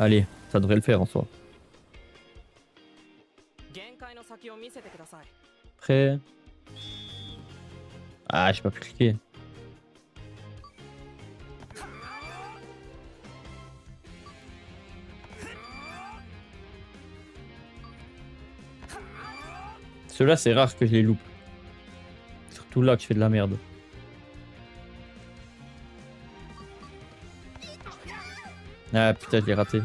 Allez, ça devrait le faire en soi. Prêt. Ah, j'ai pas pu cliquer. Ceux-là, c'est rare que je les loupe. Surtout là que je fais de la merde. Ah putain, je l'ai raté.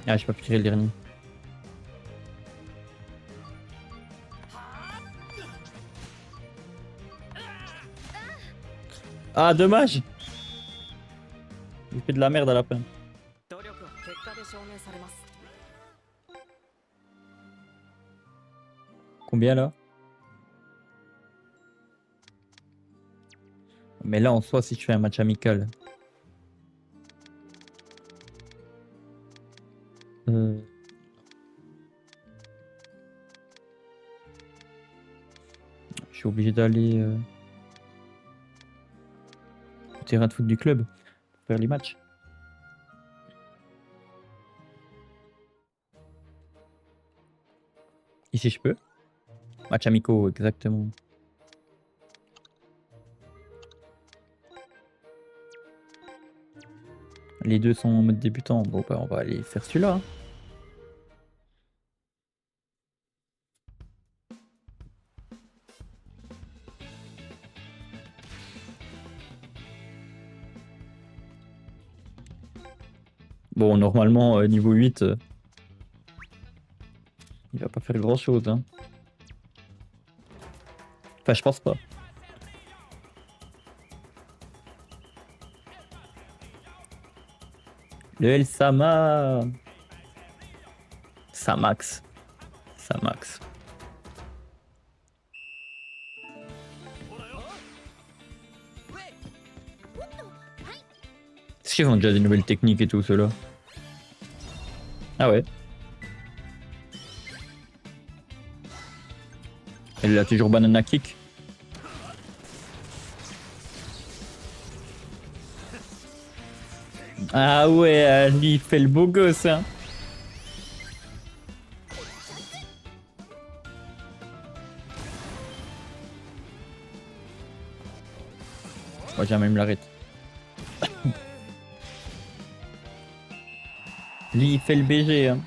Ah, j'ai pas pu tirer le dernier. Ah, dommage! Il fait de la merde à la fin. Combien là? Mais là, en soi, si je fais un match amical. Je suis obligé d'aller au terrain de foot du club pour faire les matchs. Ici, je peux. Match amicaux, exactement. Les deux sont en mode débutant. Bon, bah, on va aller faire celui-là. Hein. Bon, normalement, niveau 8, il va pas faire grand-chose. Hein. Enfin, je pense pas. Le El Sama. Samax. Samax. Est-ce qu'ils ont déjà des nouvelles techniques et tout, ceux-là? Ah ouais. Elle a toujours banana kick. Ah ouais, lui il fait le beau gosse. Hein. Moi jamais me l'arrête. Lui il fait le BG. Hein.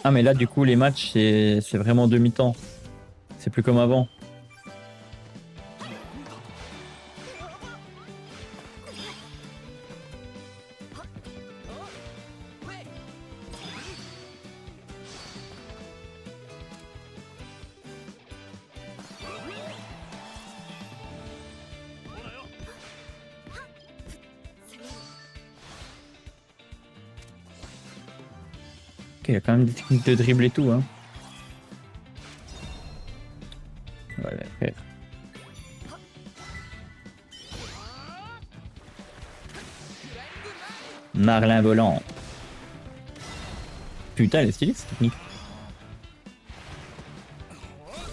Ah mais là du coup les matchs c'est vraiment demi-temps. C'est plus comme avant. Ok, il y a quand même des techniques de dribble et tout. Hein. Voilà, frère. Marlin volant. Putain, elle est stylée cette technique.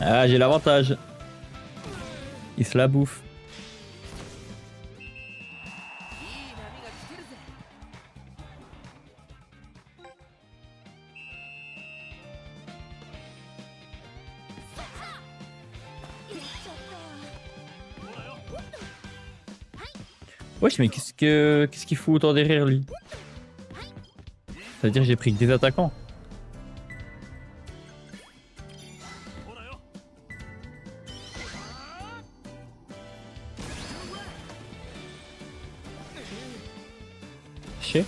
Ah, j'ai l'avantage. Il se la bouffe. Wesh, mais qu'est-ce qu'il fout autant derrière lui? Ça veut dire que j'ai pris que des attaquants. Chier.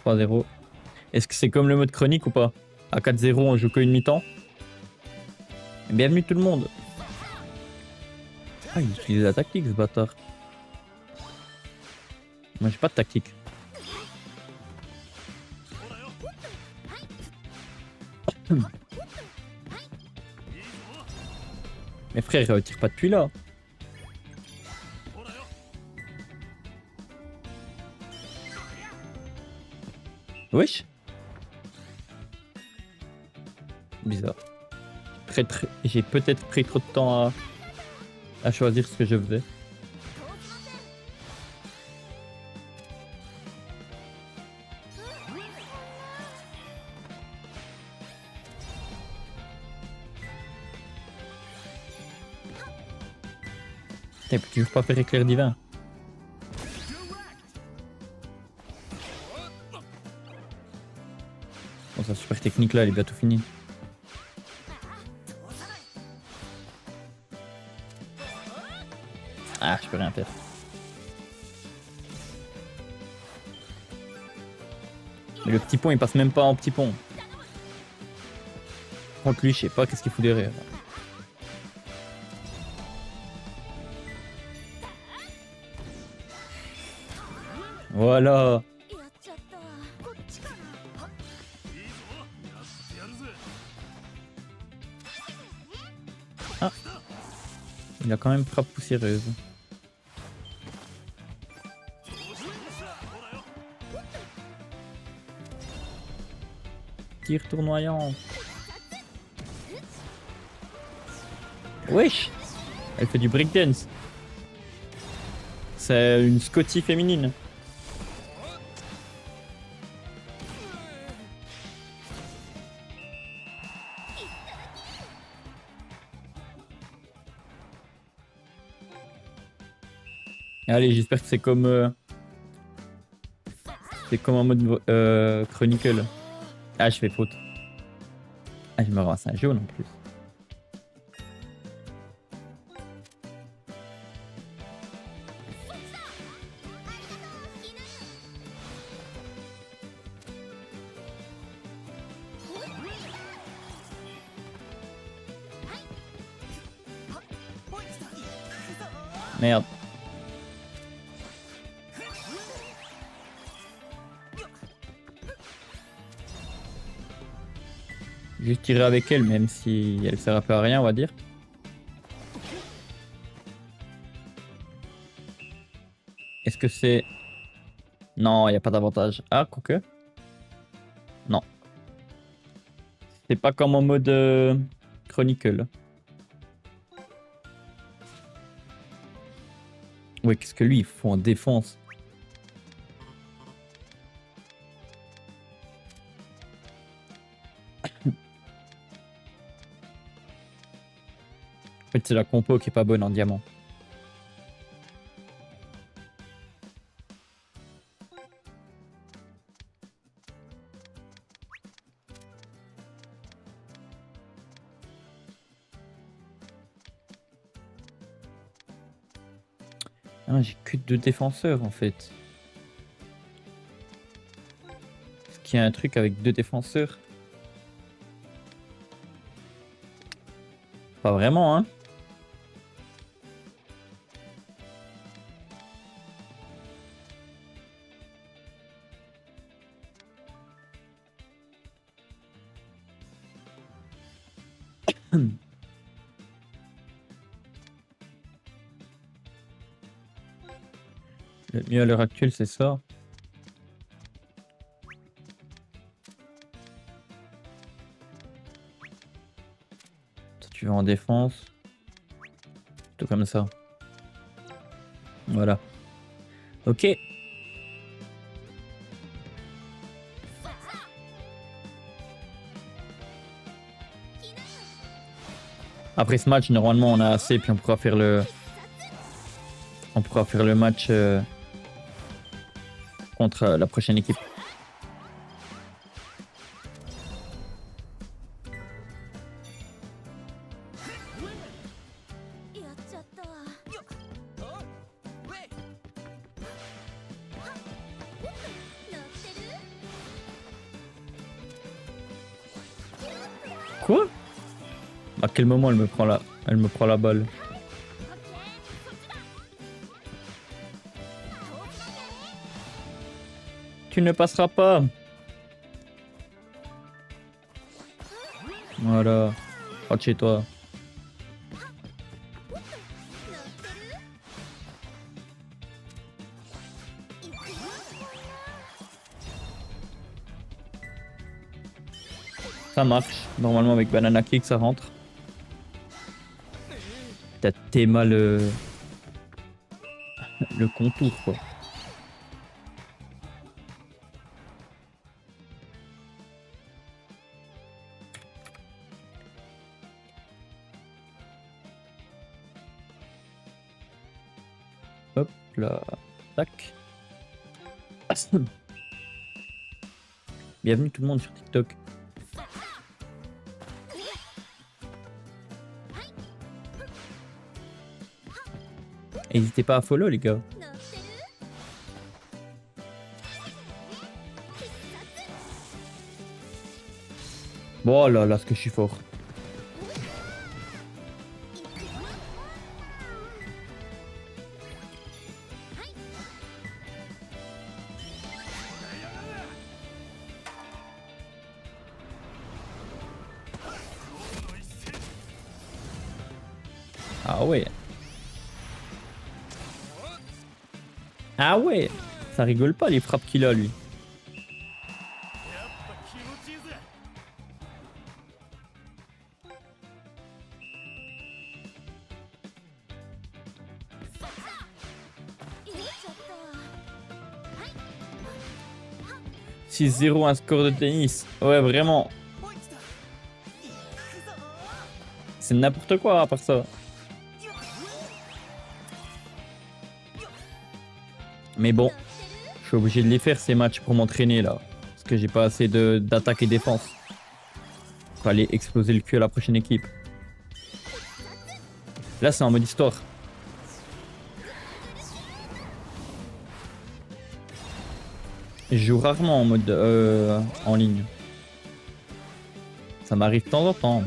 3-0. Est-ce que c'est comme le mode chronique ou pas? À 4-0, on joue qu'une mi-temps. Bienvenue tout le monde. Ah, il utilise la tactique ce bâtard. Moi j'ai pas de tactique. Mais frère, tire pas depuis là. Wesh. Bizarre. J'ai peut-être pris trop de temps à choisir ce que je faisais. Putain, tu veux pas faire éclair divin? Bon, sa super technique là, elle est bientôt finie. Ah, je peux rien faire. Mais le petit pont, il passe même pas en petit pont. Contre lui, je sais pas qu'est-ce qu'il fout derrière. Voilà. Ah. Il a quand même frappe poussiéreuse. Tir tournoyant. Wesh. Elle fait du breakdance. C'est une Scotty féminine. Allez, j'espère que c'est comme en mode Chronicle. Ah, je fais faute. Ah, je me ramasse un jaune en plus. Merde. Juste tirer avec elle, même si elle sert un peu à rien, on va dire. Est-ce que c'est... Non, il n'y a pas d'avantage. Ah, quoique. Non. C'est pas comme en mode Chronicle. Ouais, qu'est-ce que lui, il faut en défense? En fait, c'est la compo qui est pas bonne en diamant. Ah, j'ai que 2 défenseurs en fait. Est-ce qu'il y a un truc avec 2 défenseurs? Pas vraiment, hein. Le mieux à l'heure actuelle, c'est ça. Toi, tu vas en défense. Tout comme ça. Voilà. Ok. Après ce match, normalement, on a assez, puis on pourra faire le match contre la prochaine équipe. Quoi? À quel moment elle me prend la balle? Tu ne passeras pas. Voilà. Rentre chez toi. Ça marche. Normalement avec Banana Kick ça rentre. T'as Théma le contour quoi. Hop là. Tac. Bienvenue tout le monde sur TikTok. N'hésitez pas à follow les gars. Bon là là ce que je suis fort. Ah ouais. Ah ouais. Ça rigole pas les frappes qu'il a lui. « 6-0 un score de tennis. Ouais vraiment. C'est n'importe quoi à part ça. Mais bon, je suis obligé de les faire ces matchs pour m'entraîner là. Parce que j'ai pas assez d'attaque et défense. Faut aller exploser le cul à la prochaine équipe. Là c'est en mode histoire. Je joue rarement en mode en ligne. Ça m'arrive de temps en temps.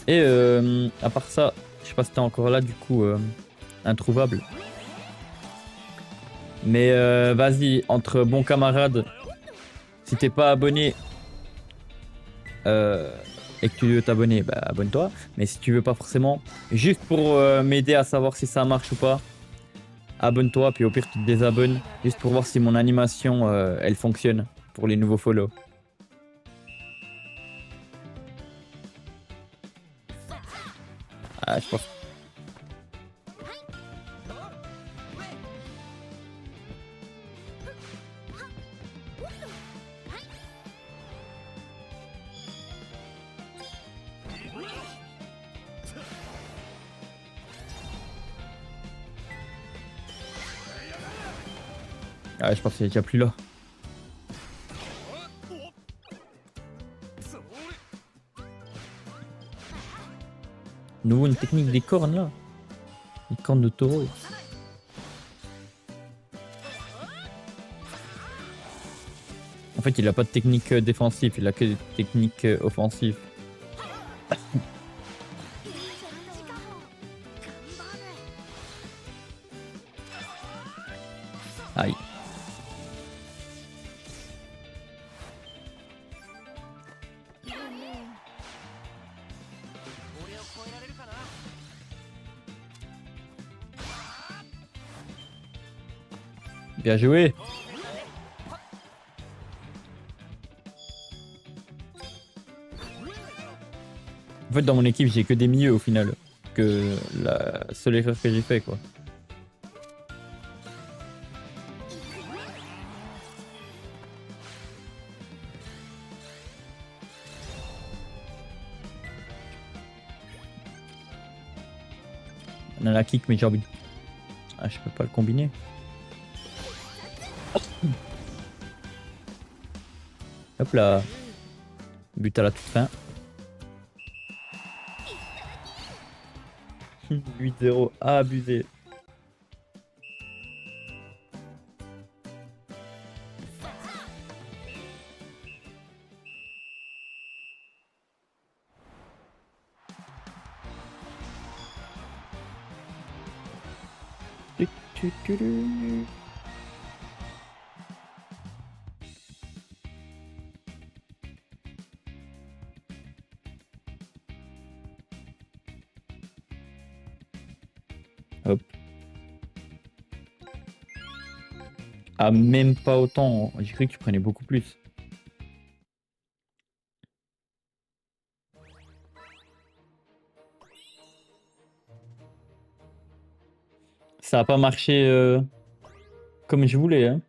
Mais... Et à part ça, je sais pas si t'es encore là du coup, introuvable. Mais vas-y, entre bons camarades, si t'es pas abonné et que tu veux t'abonner, bah abonne-toi. Mais si tu veux pas forcément, juste pour m'aider à savoir si ça marche ou pas, abonne-toi. Puis au pire, tu te désabonnes, juste pour voir si mon animation, elle fonctionne pour les nouveaux follow. Ah, je pense. Ah, je pense qu'il est déjà plus là. Nouveau une technique des cornes là. Les cornes de taureau. En fait, il a pas de technique défensive, il a que des techniques offensives. Aïe. Bien joué. En fait, dans mon équipe, j'ai que des milieux au final. Que la seule erreur que j'ai fait, quoi. On a la kick, mais j'ai envie de... Ah, je peux pas le combiner. Hop là. But à la toute fin. 8-0. Ah, abusé. Ah, même pas autant. J'ai cru que tu prenais beaucoup plus. Ça a pas marché comme je voulais, hein.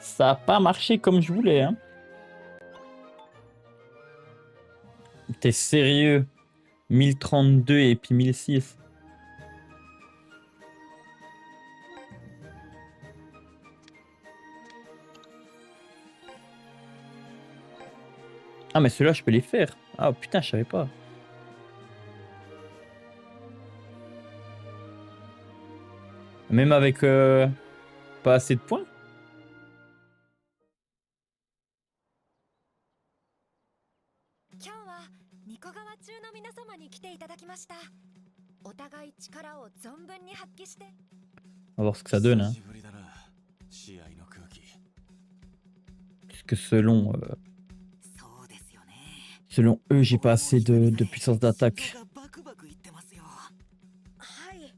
Ça a pas marché comme je voulais, hein. T'es sérieux? 1032 et puis 1006. Ah, mais ceux-là, je peux les faire. Ah, putain, je savais pas. Même avec pas assez de points? 今日はニコ川中の皆様に来ていただきました。お互い力を存分に発揮して。On va voir ce que ça donne, hein. Puisque selon eux, j'ai pas assez de puissance d'attaque. はい。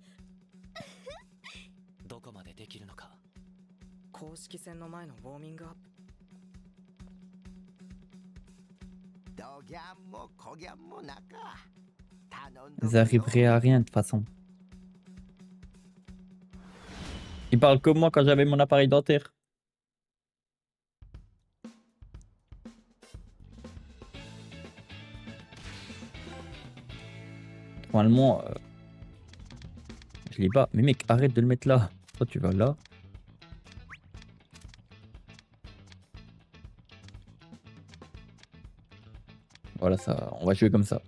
どこまでできるのか。公式戦の前のウォーミングアップ。ドギャンもコギャンもなか。 Ils arriveraient à rien de toute façon. Ils parlent comme moi quand j'avais mon appareil dentaire. Normalement, je l'ai pas. Mais mec, arrête de le mettre là. Toi, tu vas là. Voilà, ça, on va jouer comme ça.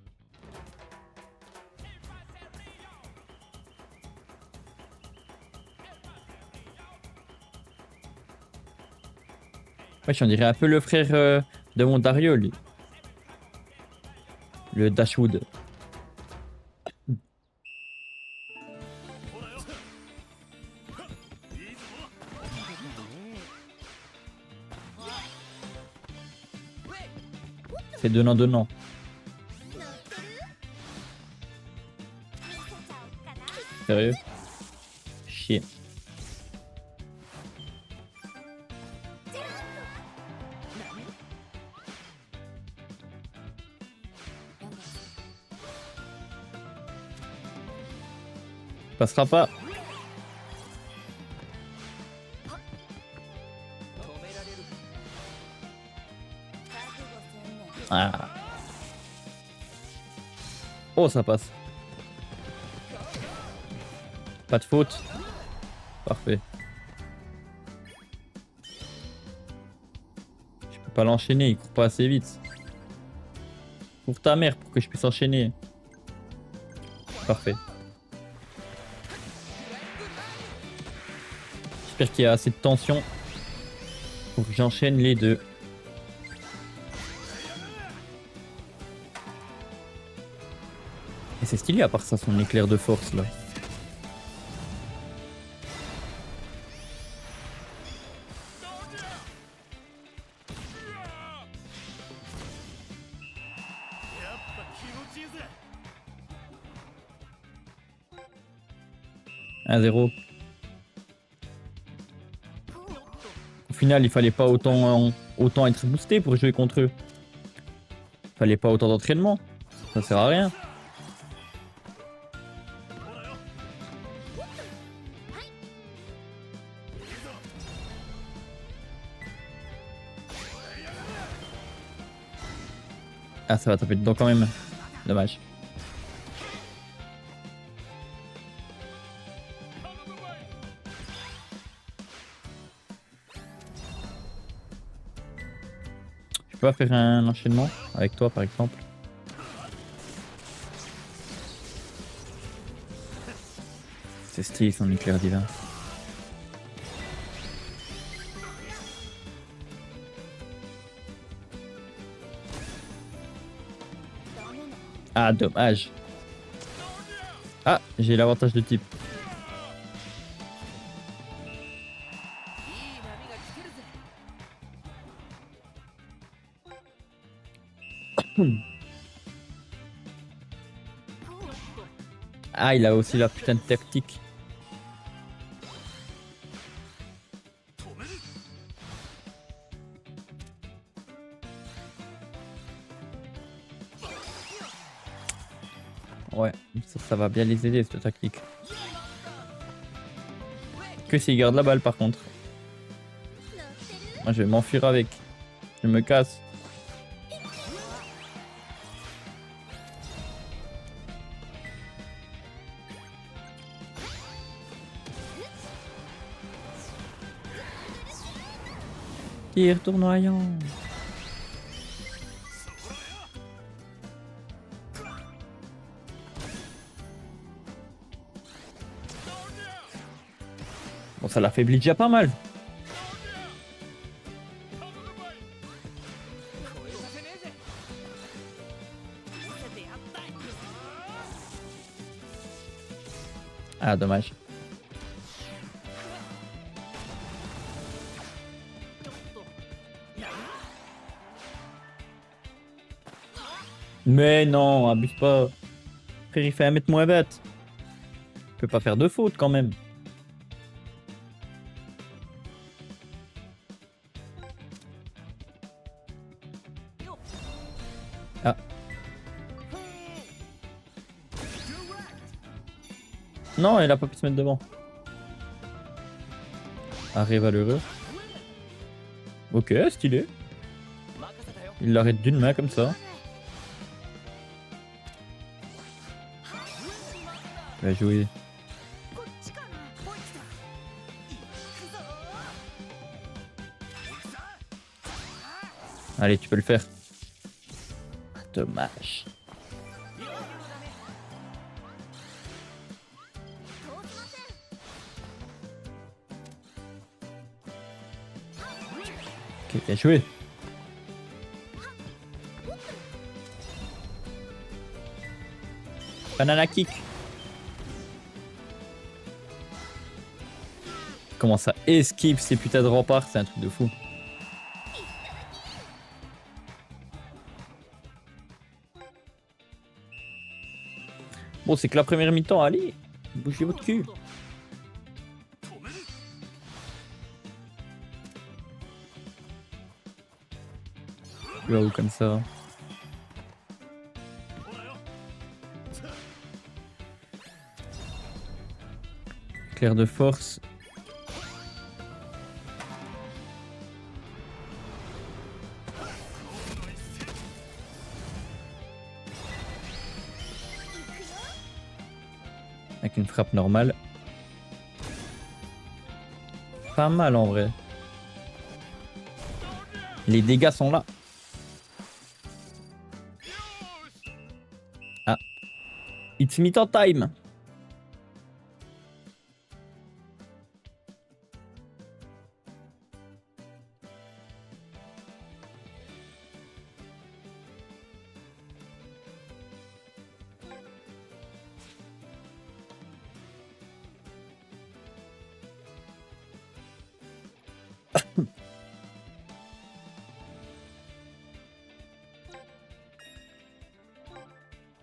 Ouais, on dirait un peu le frère de mon Dario, lui. Le Dashwood. C'est donnant-donnant. Sérieux? Chier. Passera pas. Ah. Oh, ça passe. Pas de faute. Parfait. Je peux pas l'enchaîner, il court pas assez vite. Pour ta mère, pour que je puisse enchaîner. Parfait. J'espère qu'il y a assez de tension pour que j'enchaîne les deux. Et c'est stylé à part ça, son éclair de force là. Un 0. Au final, il fallait pas autant être boosté pour jouer contre eux. Fallait pas autant d'entraînement. Ça sert à rien. Ah, ça va taper dedans quand même. Dommage. Je peux pas faire un enchaînement avec toi par exemple. C'est stylé son éclair divin. Ah, dommage. Ah, j'ai l'avantage de type. Ah, il a aussi la putain de tactique. Ouais, ça va bien les aider cette tactique. Que s'il garde la balle par contre. Moi je vais m'enfuir avec. Je me casse. Tir tournoyant. Bon, ça l'affaiblit déjà pas mal. Ah, dommage. Mais non, abuse pas. Frère, il fait 1 mètre moins bête. Il peut pas faire de faute quand même. Ah. Non, il a pas pu se mettre devant. Arrêt valeureux. Ok, stylé. Il l'arrête d'une main comme ça. Bien joué. Allez, tu peux le faire. Ah, dommage. Ok, bien joué. Banana kick. Comment ça esquive ces putains de remparts, c'est un truc de fou. Bon, c'est que la première mi-temps, allez, bougez votre cul. Tu vas où comme ça? Clair de force. Avec une frappe normale. Pas mal en vrai. Les dégâts sont là. Ah. It's me time.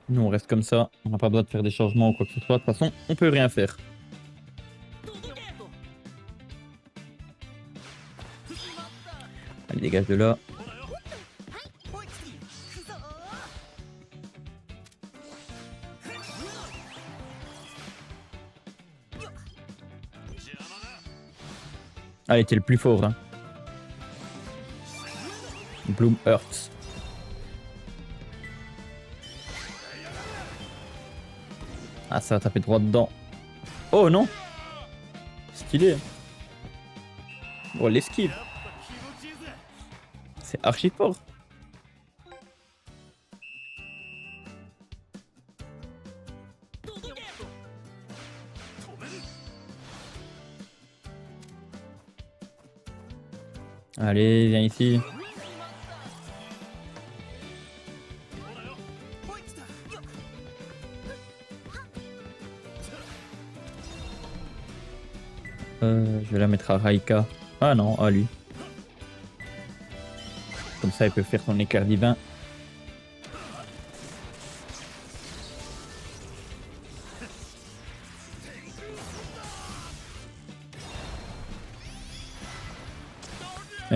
Nous on reste comme ça, on n'a pas besoin de faire des changements ou quoi que ce soit, de toute façon on peut rien faire. Allez, dégage de là. Allez, t'es le plus fort, hein. Bloom Hurts. Ah, ça va taper droit dedans. Oh non! Stylé. Oh, l'esquive. C'est archi fort. Allez, viens ici. Je vais la mettre à Raika. Ah non, à lui. Comme ça, il peut faire son éclair divin.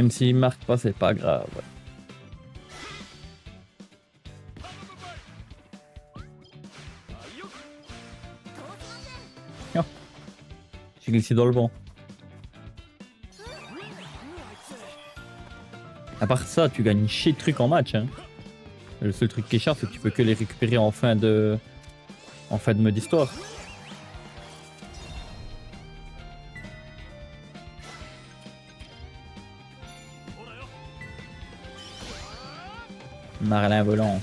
Même s'il marque pas, c'est pas grave. Oh. J'ai glissé dans le vent. À part ça, tu gagnes chier de trucs en match. Hein. Le seul truc qui est cher, c'est que tu peux que les récupérer en fin de mode histoire. Marlin volant.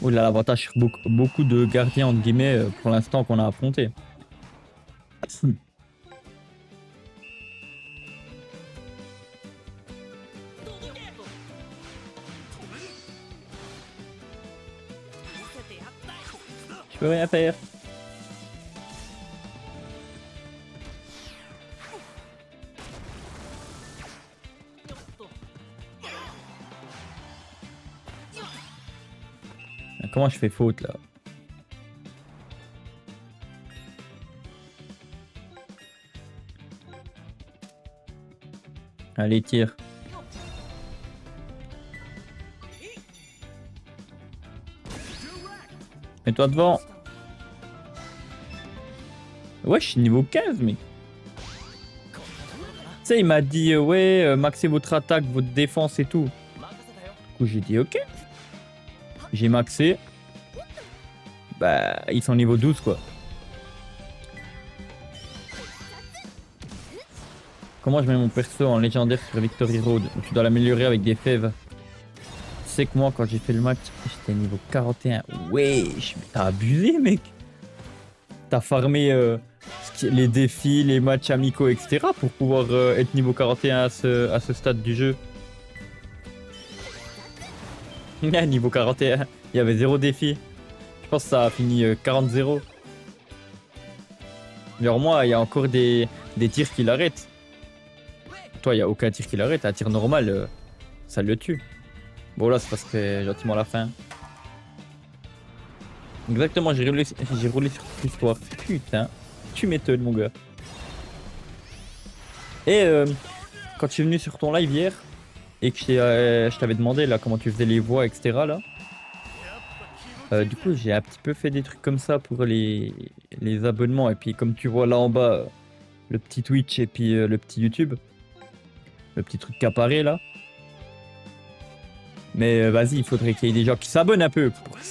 Oh là, l'avantage sur beaucoup de gardiens entre guillemets pour l'instant qu'on a affronté. Je peux rien faire. Comment je fais faute là? Allez, tire. Mets-toi devant. Ouais, je suis niveau 15, mec. Tu sais, il m'a dit, ouais, maxez votre attaque, votre défense et tout. Du coup, j'ai dit, ok. J'ai maxé. Bah, ils sont niveau 12, quoi. Comment je mets mon perso en légendaire sur Victory Road où tu dois l'améliorer avec des fèves? Tu sais que moi, quand j'ai fait le match, j'étais niveau 41. Wesh, t'as abusé, mec. T'as farmé les défis, les matchs amicaux, etc. pour pouvoir être niveau 41 à ce stade du jeu. Niveau 41, il y avait 0 défi. Je pense que ça a fini 40-0. Alors moi, il y a encore des tirs qui l'arrêtent. Toi, il n'y a aucun tir qui l'arrête. Un tir normal, ça le tue. Bon, là, c'est parce que gentiment à la fin. Exactement, j'ai roulé sur toute l'histoire. Putain, tu m'étonnes, mon gars. Et quand tu es venu sur ton live hier, et que je t'avais demandé là comment tu faisais les voix, etc. là. Du coup, j'ai un petit peu fait des trucs comme ça pour les abonnements. Et puis, comme tu vois là en bas, le petit Twitch et puis le petit YouTube. Le petit truc qui apparaît là. Mais vas-y, il faudrait qu'il y ait des gens qui s'abonnent un peu pour que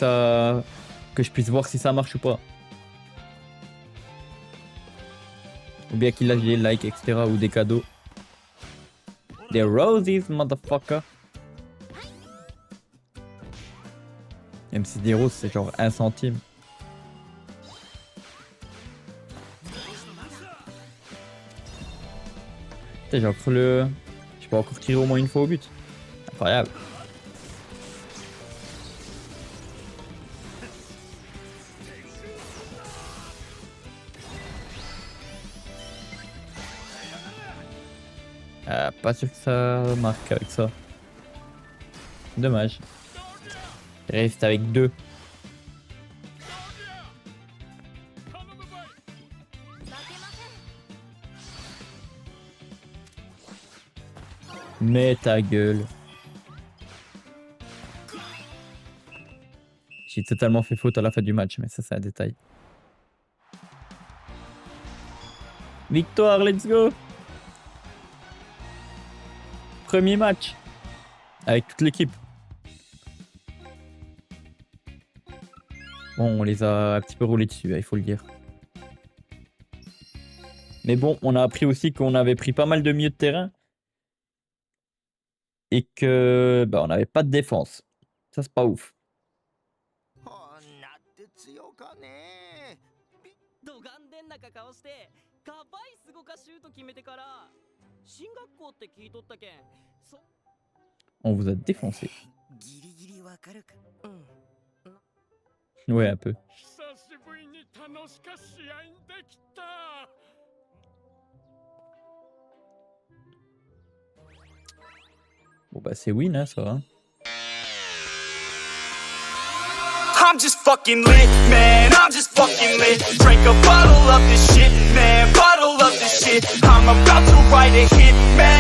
je puisse voir si ça marche ou pas. Ou bien qu'il lâche des likes, etc. ou des cadeaux. Des roses, motherfucker. Même si des roses, c'est genre 1 centime. Putain, j'ai encore le... Je peux encore tirer au moins une fois au but. Incroyable. Pas sûr que ça marque avec ça. Dommage. Il reste avec 2. Mais ta gueule. J'ai totalement fait faute à la fin du match, mais ça c'est un détail. Victoire, let's go! Premier match. Avec toute l'équipe. Bon, on les a un petit peu roulés dessus, il faut le dire. Mais bon, on a appris aussi qu'on avait pris pas mal de milieux de terrain. Et que on n'avait pas de défense. Ça, c'est pas ouf. 女って強かね。ドガンでんなか顔してかばいすごかシュート決めてから進学校って聞いとったけんそ On vous a défoncé. ギリギリわかるかうん Ouais, un peu. 久しぶりに楽しか試合にできた。 Bon, bah, c'est win, hein, ça. Hein. I'm just fucking lit, man, I'm just fucking lit. Drink a bottle of this shit, man, bottle of this shit. I'm about to write a hit, man.